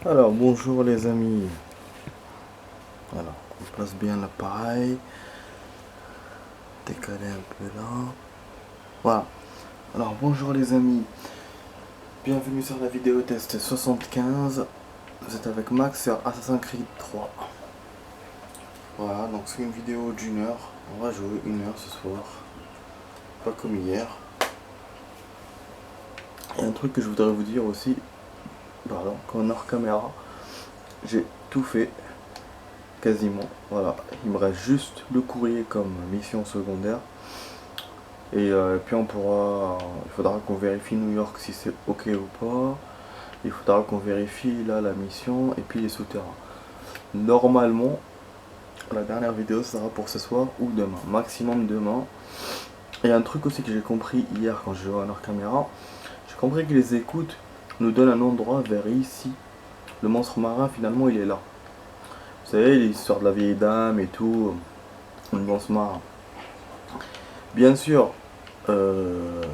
Alors, bonjour les amis. Alors, on place bien l'appareil. Décaler un peu là. Voilà. Alors, bonjour les amis. Bienvenue sur la vidéo test 75. Vous êtes avec Max sur Assassin's Creed 3. Voilà, donc c'est une vidéo d'une heure. On va jouer une heure ce soir. Pas comme hier. Et un truc que je voudrais vous dire aussi. Pardon, qu'en hors caméra, j'ai tout fait. Quasiment. Voilà. Il me reste juste le courrier comme mission secondaire. Et puis il faudra qu'on vérifie New York si c'est ok ou pas. Il faudra qu'on vérifie là la mission et puis les souterrains. Normalement, la dernière vidéo sera pour ce soir ou demain, maximum demain. Et un truc aussi que j'ai compris hier quand je jouais à leur caméra, j'ai compris que les écoutes nous donnent un endroit vers ici. Le monstre marin finalement il est là. Vous savez l'histoire de la vieille dame et tout, le monstre marin. Bien sûr, euh,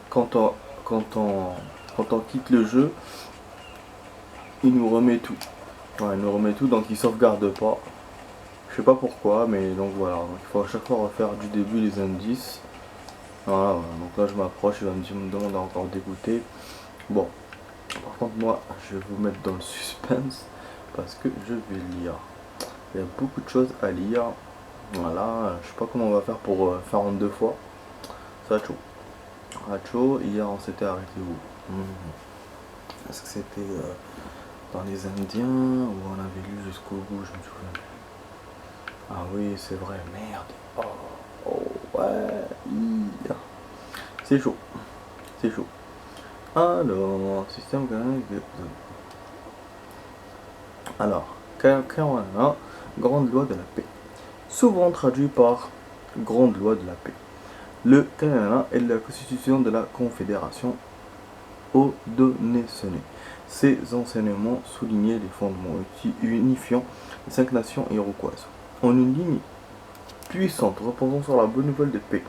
quand on, quand on, quand on quitte le jeu, il nous remet tout. Ouais, il nous remet tout, donc il sauvegarde pas. Je sais pas pourquoi, mais donc voilà. Donc il faut à chaque fois refaire du début les indices. Voilà, voilà. Donc là je m'approche, il va me demander encore d'écouter. Bon, par contre moi je vais vous mettre dans le suspense parce que je vais lire. Il y a beaucoup de choses à lire. Voilà, je sais pas comment on va faire pour faire en deux fois. Ça va être chaud. Ça va être chaud. Hier on s'était arrêté où Est-ce que c'était dans les Indiens où on avait lu jusqu'au bout, je me souviens plus. Ah oui, c'est vrai, merde. Oh ouais. C'est chaud. C'est chaud. Alors, système Alors, Kawana, grande loi de la paix. Souvent traduit par grande loi de la paix. Le Kawana est la constitution de la Confédération Haudenosaunee. Ces enseignements soulignaient les fondements unifiant les 5 nations iroquoises. En une ligne puissante reposant sur la bonne nouvelle de paix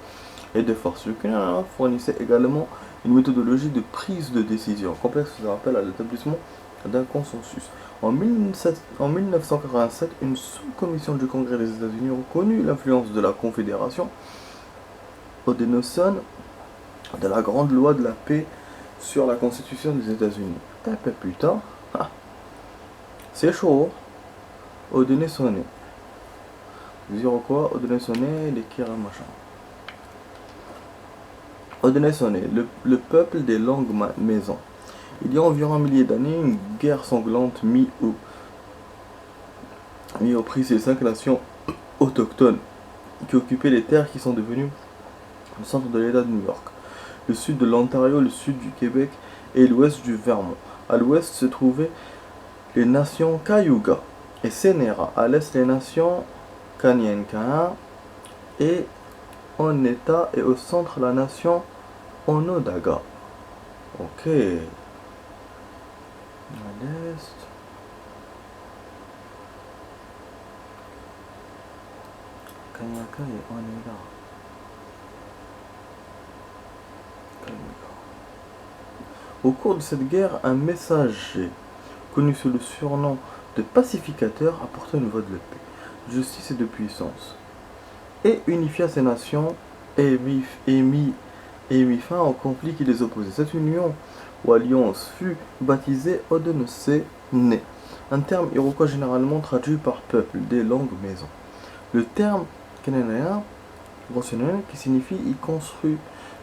et de force. Le Canada fournissait également une méthodologie de prise de décision complexe faisant appel à l'établissement d'un consensus. En 1987, une sous-commission du Congrès des États-Unis reconnut l'influence de la Confédération Haudenosaunee de la Grande Loi de la Paix sur la Constitution des États-Unis. Eh ben putain, c'est chaud. Haudenosaunee. Les Iroquois, Haudenosaunee, les Kira machin. Haudenosaunee, le peuple des langues maisons. Il y a environ un millier d'années, une guerre sanglante mit au prix ces 5 nations autochtones qui occupaient les terres qui sont devenues le centre de l'État de New York, le sud de l'Ontario, le sud du Québec et l'ouest du Vermont. À l'ouest se trouvaient les nations Cayuga et Sénéra, à l'est les nations Kanien'kehá:ka et Oneida et au centre la nation Onondaga. Ok. À l'est. Kanien'kehá:ka et Oneida. Au cours de cette guerre, un messager, connu sous le surnom de pacificateur, apporta une voie de paix, de justice et de puissance, et unifia ces nations et mit fin au conflit qui les opposait. Cette union ou alliance fut baptisée Haudenosaunee, un terme iroquois généralement traduit par peuple des langues maisons. Le terme canadien qui signifie y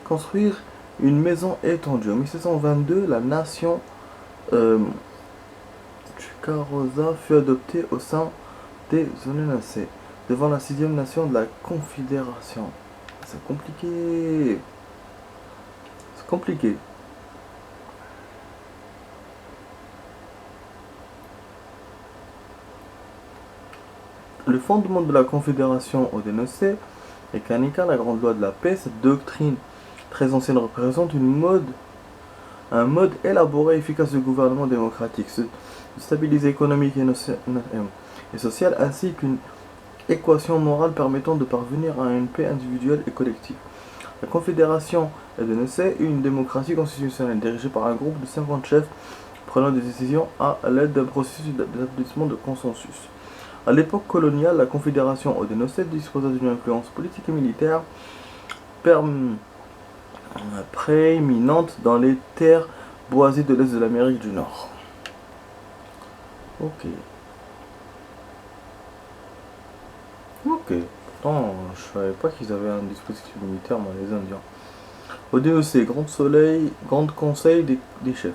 construire une maison étendue. En 1722, la nation Chukarosa fut adoptée au sein des Haudenosaunee, devant la 6e nation de la Confédération. C'est compliqué. C'est compliqué. Le fondement de la Confédération Haudenosaunee est Kanika, la grande loi de la paix. Cette doctrine très ancienne représente un mode élaboré et efficace de gouvernement démocratique, de stabilité économique et sociale, ainsi qu'une équation morale permettant de parvenir à une paix individuelle et collective. La Confédération Haudenosaunee est une démocratie constitutionnelle dirigée par un groupe de 50 chefs prenant des décisions à l'aide d'un processus d'établissement de consensus. À l'époque coloniale, la Confédération Haudenosaunee disposa d'une influence politique et militaire prééminente dans les terres boisées de l'Est de l'Amérique du Nord. Ok. Pourtant, je savais pas qu'ils avaient un dispositif militaire, moi, les Indiens. Haudenosaunee, Grand Conseil des chefs.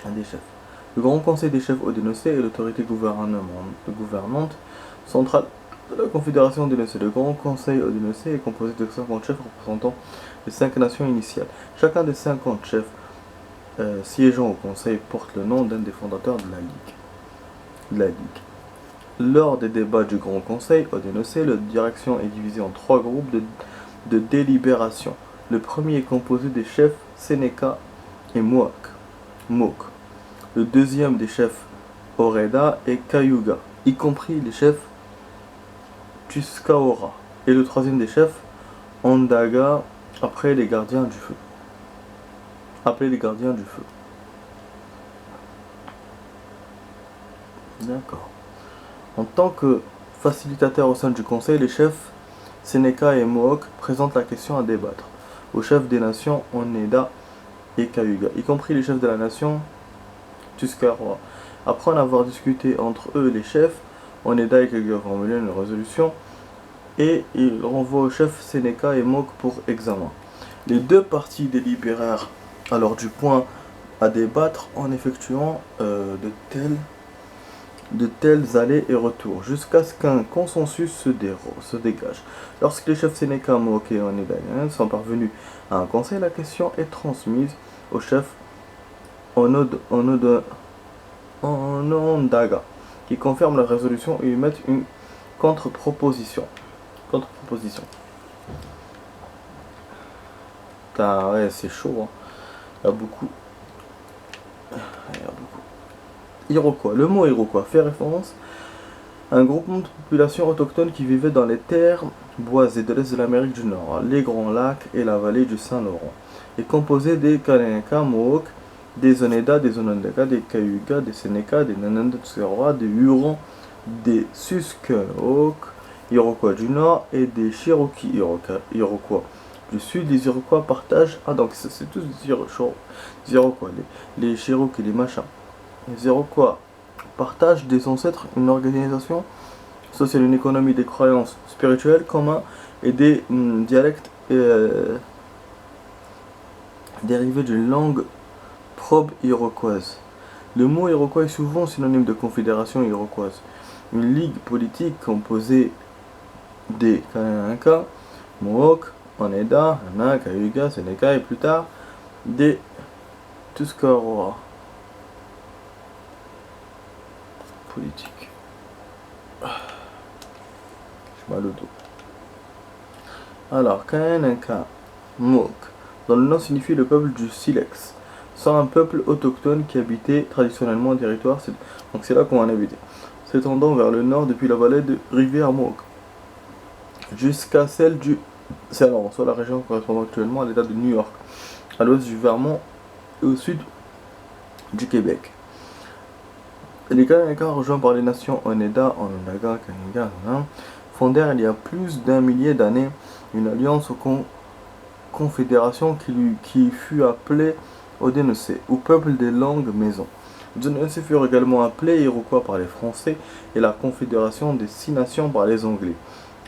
Des chefs. Le Grand Conseil des chefs Haudenosaunee est l'autorité gouvernante centrale de la Confédération Haudenosaunee. Le Grand Conseil Haudenosaunee est composé de 50 chefs représentant les 5 nations initiales. Chacun des 50 chefs siégeant au Conseil porte le nom d'un des fondateurs de la Ligue. Lors des débats du Grand Conseil Haudenosaunee, la direction est divisée en 3 groupes de délibération. Le premier est composé des chefs Seneca et Mohawk. Le deuxième des chefs Oreda et Cayuga, y compris les chefs Tuscarora. Et le troisième des chefs Onondaga, appelés les gardiens du feu. D'accord. En tant que facilitateurs au sein du conseil, les chefs Seneca et Mohawk présentent la question à débattre aux chefs des nations Onondaga et Cayuga, y compris les chefs de la nation Tuscarora. Après en avoir discuté entre eux, les chefs Onondaga et Cayuga formulent une résolution et ils renvoient aux chefs Seneca et Mohawk pour examen. Les deux parties délibérèrent alors du point à débattre en effectuant de tels allers et retours, jusqu'à ce qu'un consensus se dégage. Lorsque les chefs Seneca, Mohawk et Onondaga sont parvenus à un conseil, la question est transmise aux chefs Onondaga, qui confirment la résolution et émettent une contre-proposition. Putain, ouais, c'est chaud, hein. Il y a beaucoup. Iroquois. Le mot Iroquois fait référence à un groupement de population autochtone qui vivait dans les terres boisées de l'Est de l'Amérique du Nord, les Grands Lacs et la vallée du Saint-Laurent. Il est composé des Kanaka, Mohawk, des Oneida, des Onondaga, des Cayuga, des Seneca, des Nanandskerois, des Hurons, des Susquehannock, Iroquois du Nord, et des Cherokee Iroquois du Sud. Les Iroquois partagent... Ah, donc c'est tous des Iroquois, les Cherokees, les machins. Les Iroquois partagent des ancêtres une organisation sociale, une économie, des croyances spirituelles communs et des dialectes dérivés d'une langue probe-iroquoise. Le mot Iroquois est souvent synonyme de confédération iroquoise. Une ligue politique composée des Kanaka, Mohawk, Oneida, Nana, Cayuga, Seneca et plus tard des Tuscarora. Politique. J'ai mal au dos. Alors, Kanaka, Mohawk, dont le nom signifie le peuple du silex, sont un peuple autochtone qui habitait traditionnellement un territoire, donc c'est là qu'on en habitait, s'étendant vers le nord depuis la vallée de rivière Mohawk jusqu'à celle du Saint-Laurent, soit la région correspondant actuellement à l'état de New York, à l'ouest du Vermont et au sud du Québec. Les Kanaka, rejoints par les nations Oneida, Onondaga, Cayuga, fondèrent il y a plus d'un millier d'années une alliance aux confédération qui fut appelée Haudenosaunee, ou peuple des langues maisons. Les Haudenosaunee furent également appelés Iroquois par les Français et la Confédération des 6 nations par les Anglais.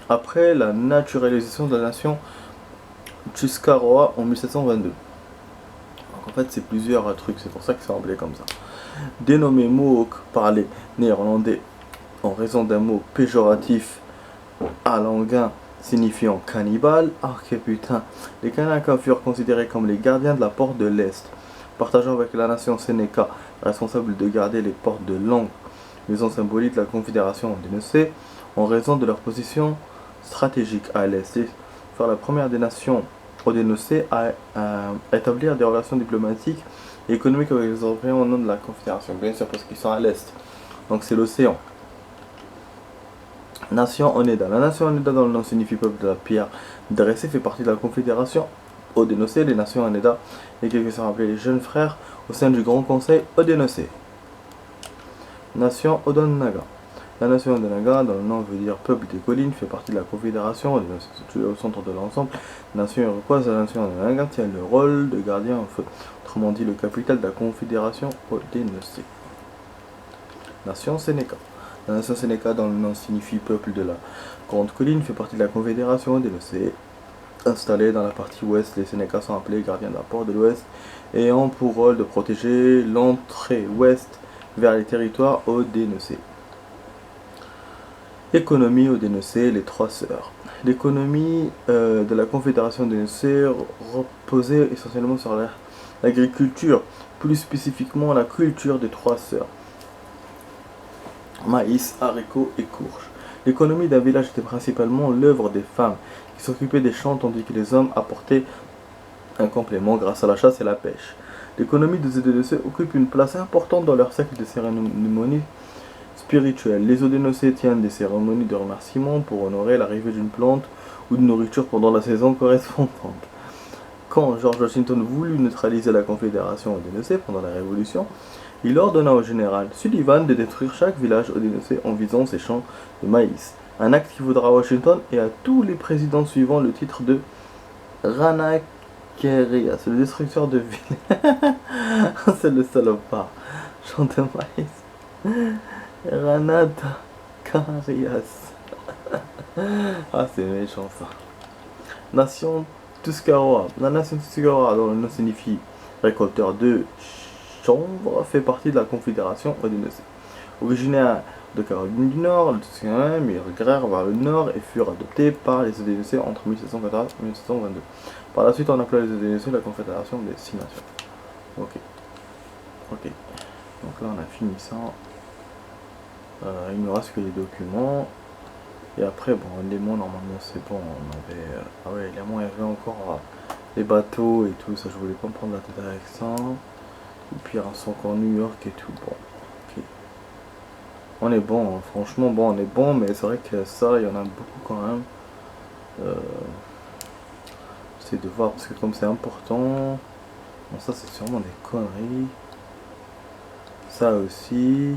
Après la naturalisation de la nation Tuscarora en 1722. Donc en fait c'est plusieurs trucs, c'est pour ça que c'est appelé comme ça. Dénommé Mohawk par les Néerlandais en raison d'un mot péjoratif alanguin signifiant cannibale. Ah que putain. Les Kanaka furent considérés comme les gardiens de la porte de l'Est, partageant avec la nation Seneca, responsable de garder les portes de l'Angle, maison symbolique de la Confédération Haudenosaunee, en raison de leur position stratégique à l'Est, et faire la première des nations Haudenosaunee à établir des relations diplomatiques et économiques avec les Européens au nom de la Confédération, bien sûr parce qu'ils sont à l'Est, donc c'est l'océan. Nation Oneida. La nation Oneida, dont le nom signifie peuple de la pierre dressée, fait partie de la Confédération Haudenosaunee. Les nations Oneida, et quelques sont appelés les jeunes frères au sein du Grand Conseil Odenose. Nation Odonnaga. La nation Odonnaga, dont le nom veut dire peuple des collines, fait partie de la Confédération Odenose. Située au centre de l'ensemble, la nation iroquoise, la nation Odonnaga tient le rôle de gardien au feu. Autrement dit, le capital de la Confédération Odenose. Nation Sénéca. La nation Sénéca, dont le nom signifie peuple de la Grande Colline, fait partie de la Confédération Odenose. Installés dans la partie ouest, les Sénécas sont appelés gardiens de la porte de l'ouest et ont pour rôle de protéger l'entrée ouest vers les territoires Odenose. Économie Odenose, les trois sœurs. L'économie de la Confédération Odenose reposait essentiellement sur l'agriculture, plus spécifiquement la culture des trois sœurs. Maïs, haricots et courges. L'économie d'un village était principalement l'œuvre des femmes qui s'occupaient des champs tandis que les hommes apportaient un complément grâce à la chasse et la pêche. L'économie des Odenose occupe une place importante dans leur cercle de cérémonies spirituelles. Les Odenose tiennent des cérémonies de remerciement pour honorer l'arrivée d'une plante ou de nourriture pendant la saison correspondante. Quand George Washington voulut neutraliser la Confédération Odenose pendant la Révolution, il ordonna au général Sullivan de détruire chaque village Odenose en visant ses champs de maïs. Un acte qui vaudra à Washington et à tous les présidents suivants le titre de Rana Keria, c'est le destructeur de villes. C'est le salopard. Champ de maïs. Rana Karias. Ah, c'est méchant ça. Nation Tuscarora. La nation Tuscarora, dont le nom signifie récolteur de chanvre, fait partie de la Confédération Odenose. Originaire de Caroline du Nord, les Tuscaroras migrèrent vers le nord et furent adoptés par les Odenose entre 1714 et 1722. Par la suite, on appela les Odenose la Confédération des 6 nations. Ok. Donc là, on a fini ça. Il ne reste que les documents. Et après, bon, les mots, normalement, c'est bon. On avait... ah ouais, les mots, il y avait encore les bateaux et tout. Ça, je voulais pas me prendre la tête avec ça. Et puis, un son encore New York et tout. Bon, ok. On est bon, hein. Franchement, bon, on est bon. Mais c'est vrai que ça, il y en a beaucoup quand même. C'est de voir, parce que comme c'est important. Bon, ça, c'est sûrement des conneries. Ça aussi.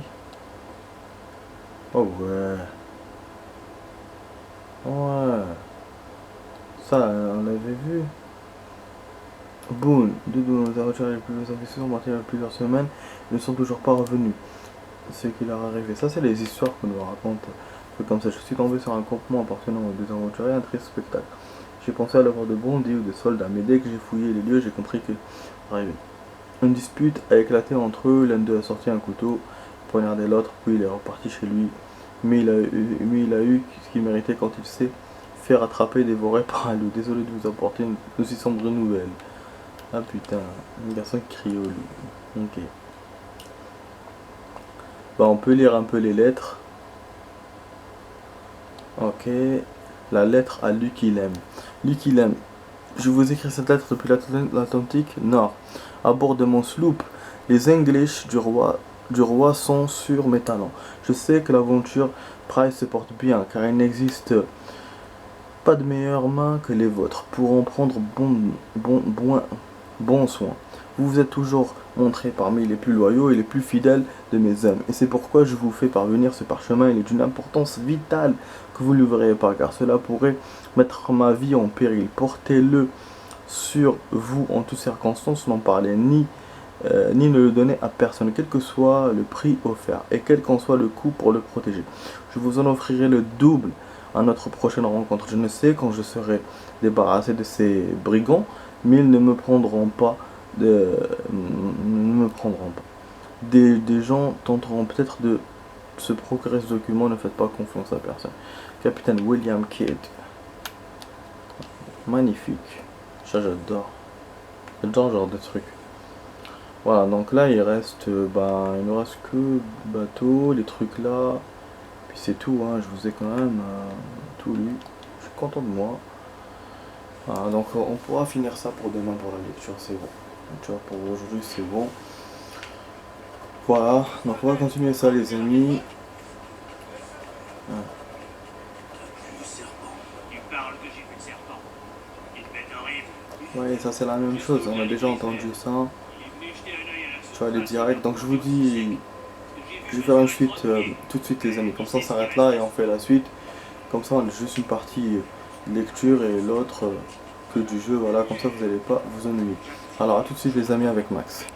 Oh ouais. Ouais. Ça, on l'avait vu. Boone, deux de nos aventuriers les plus ambitieux ont parti depuis plusieurs semaines et ne sont toujours pas revenus. Ce qui leur est arrivé. Ça, c'est les histoires qu'on nous raconte. C'est comme ça, je suis tombé sur un campement appartenant aux deux aventuriers, un triste spectacle. J'ai pensé à l'avoir de bandits ou de soldats, mais dès que j'ai fouillé les lieux, j'ai compris que arrivé. Une dispute a éclaté entre eux, l'un d'eux a sorti un couteau, poignardé l'autre, puis il est reparti chez lui. Mais il a eu ce qu'il méritait quand il s'est fait rattraper et dévorer par un loup. Désolé de vous apporter une aussi sombre nouvelle. Ah putain, un garçon qui crie au loup. Ok. Bah on peut lire un peu les lettres. Ok. La lettre à Lucky-Lem. Lucky-Lem. Je vous écris cette lettre depuis l'Atlantique Nord. À bord de mon sloop, les English du roi sont sur mes talons. Je sais que l'aventure Price se porte bien, car il n'existe pas de meilleures mains que les vôtres pour en prendre bon soin. Vous vous êtes toujours montré parmi les plus loyaux et les plus fidèles de mes hommes, et c'est pourquoi je vous fais parvenir ce parchemin. Il est d'une importance vitale que vous ne verrez pas, car cela pourrait mettre ma vie en péril. Portez-le sur vous en toutes circonstances, n'en parlez ni ne le donner à personne, quel que soit le prix offert et quel qu'en soit le coût pour le protéger. Je vous en offrirai le double à notre prochaine rencontre. Je ne sais quand je serai débarrassé de ces brigands, mais ils ne me prendront pas. Des gens tenteront peut-être de se procurer ce document. Ne faites pas confiance à personne. Capitaine William Kidd. Magnifique. Ça, j'adore. J'adore ce genre de truc. Voilà, donc là il nous reste que bateau, les trucs là, puis c'est tout, hein. Je vous ai quand même tout lu, je suis content de moi. Voilà, donc on pourra finir ça pour demain pour la lecture, c'est bon. Tu vois, pour aujourd'hui c'est bon. Voilà, donc on va continuer ça les amis. Ouais, ça c'est la même chose, on a déjà entendu ça. je vais aller direct. Donc je vous dis, je vais faire une suite tout de suite les amis. Comme ça on s'arrête là et on fait la suite. Comme ça on a juste une partie lecture et l'autre que du jeu. Voilà, comme ça vous n'allez pas vous ennuyer. Alors à tout de suite les amis avec Max.